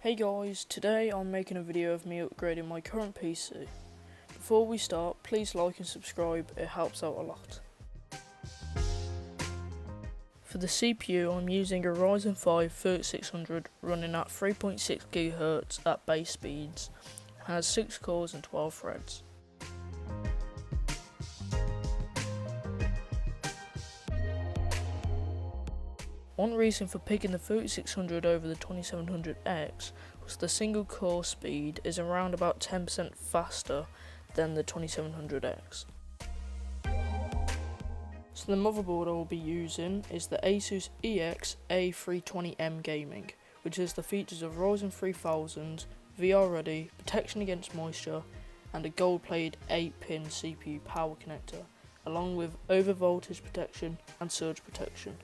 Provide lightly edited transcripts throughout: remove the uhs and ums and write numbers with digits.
Hey guys, today I'm making a video of me upgrading my current PC. Before we start, please like and subscribe, it helps out a lot. For the CPU, I'm using a Ryzen 3600 running at 3.6 GHz at base speeds. It has 6 cores and 12 threads. One reason for picking the 3600 over the 2700X was the single core speed is around about 10% faster than the 2700X. So the motherboard I will be using is the ASUS Ex-a320m-gaming, which has the features of Ryzen 3000, VR ready, protection against moisture, and a gold-plated 8-pin CPU power connector, along with over voltage protection and surge protection.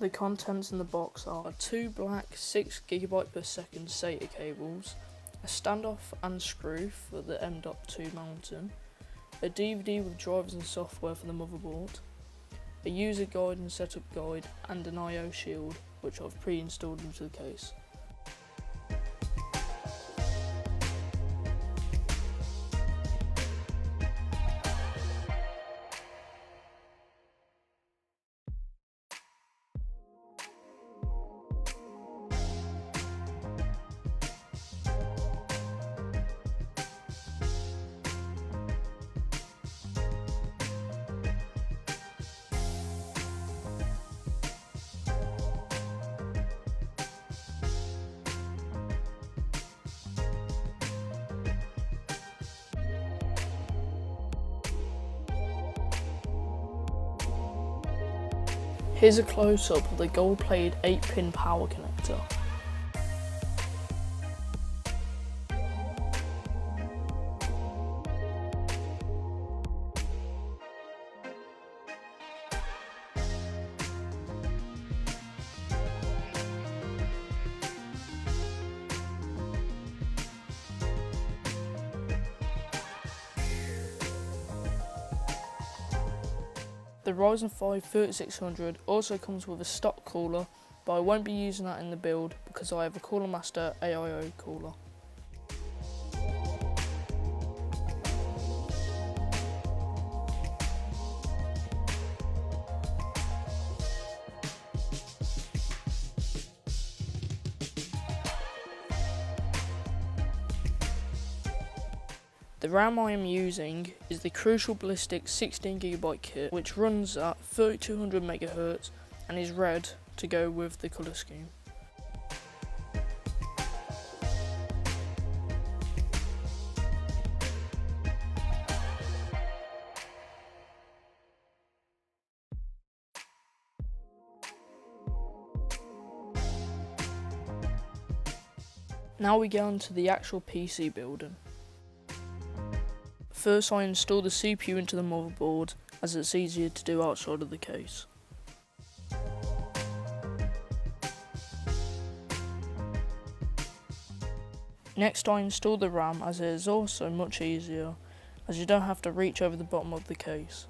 The contents in the box are 2 black 6 GB per second SATA cables, a standoff and screw for the M.2 mounting, a DVD with drivers and software for the motherboard, a user guide and setup guide, and an I/O shield which I've pre-installed into the case. Here's a close-up of the gold-plated 8-pin power connector. The Ryzen 3600 also comes with a stock cooler, but I won't be using that in the build because I have a Cooler Master AIO cooler. The RAM I am using is the Crucial Ballistics 16GB kit, which runs at 3200 MHz and is red to go with the colour scheme. Now we get on to the actual PC building. First I install the CPU into the motherboard, as it's easier to do outside of the case. Next I install the RAM, as it is also much easier, as you don't have to reach over the bottom of the case.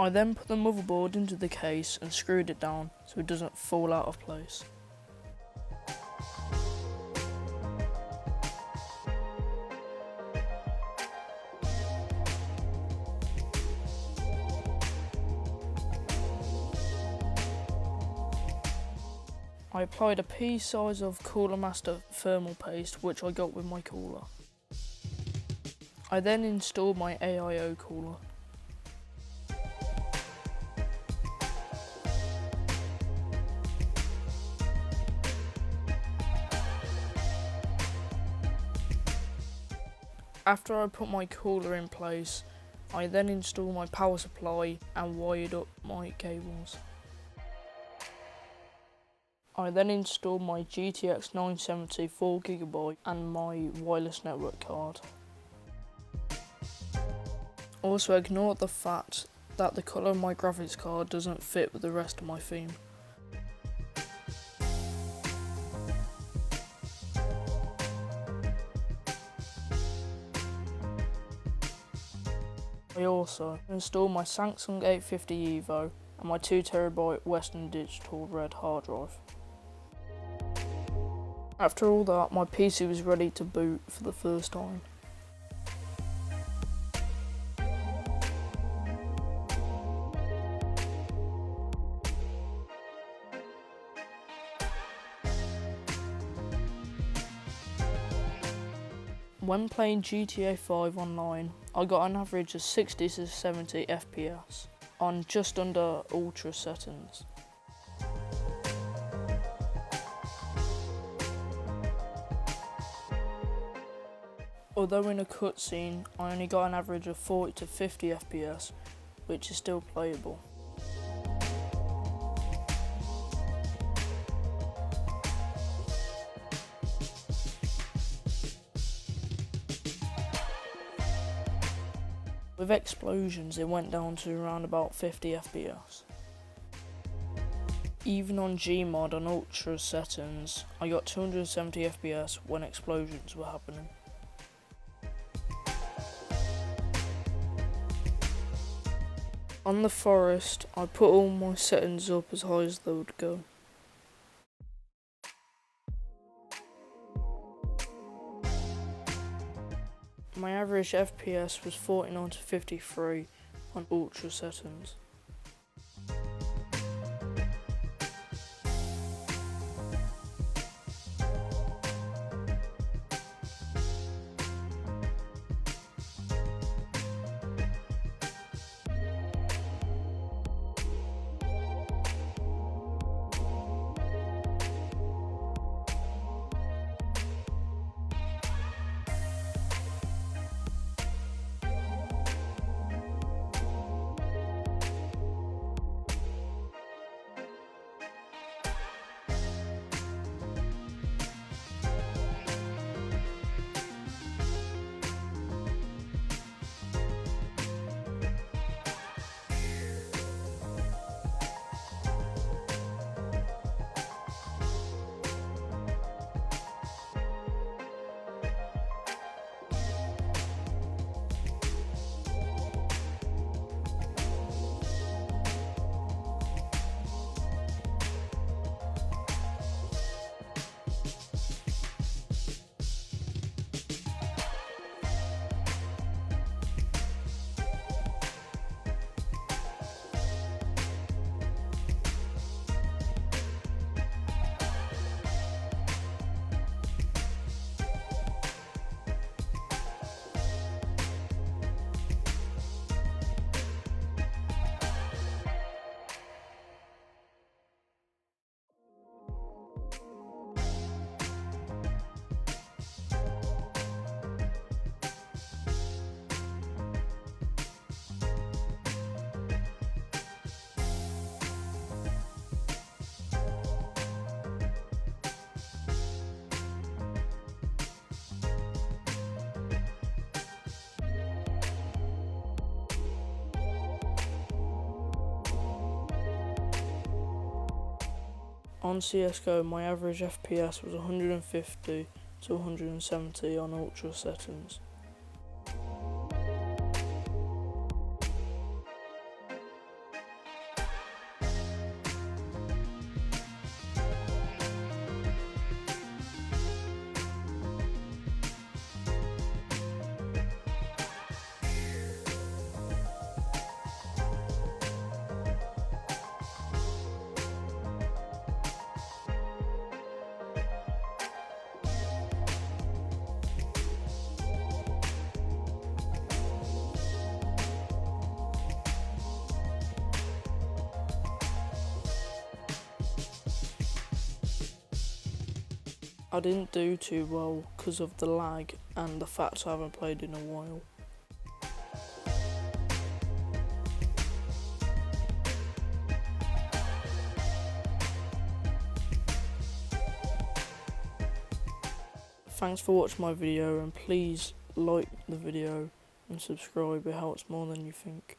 I then put the motherboard into the case and screwed it down so it doesn't fall out of place. I applied a pea size of Cooler Master thermal paste which I got with my cooler. I then installed my AIO cooler. After I put my cooler in place, I then installed my power supply and wired up my cables. I then installed my GTX 970 4GB and my wireless network card. Also ignore the fact that the colour of my graphics card doesn't fit with the rest of my theme. I also installed my Samsung 850 EVO and my 2TB Western Digital Red hard drive. After all that, my PC was ready to boot for the first time. When playing GTA 5 online, I got an average of 60 to 70 FPS on just under ultra settings. Although in a cutscene, I only got an average of 40 to 50 FPS, which is still playable. With explosions, it went down to around about 50 FPS. Even on Gmod on ultra settings, I got 270 FPS when explosions were happening. On the forest, I put all my settings up as high as they would go. My average FPS was 49 to 53 on ultra settings. On CSGO, my average FPS was 150 to 170 on ultra settings. I didn't do too well because of the lag and the fact I haven't played in a while. Thanks for watching my video, and please like the video and subscribe, it helps more than you think.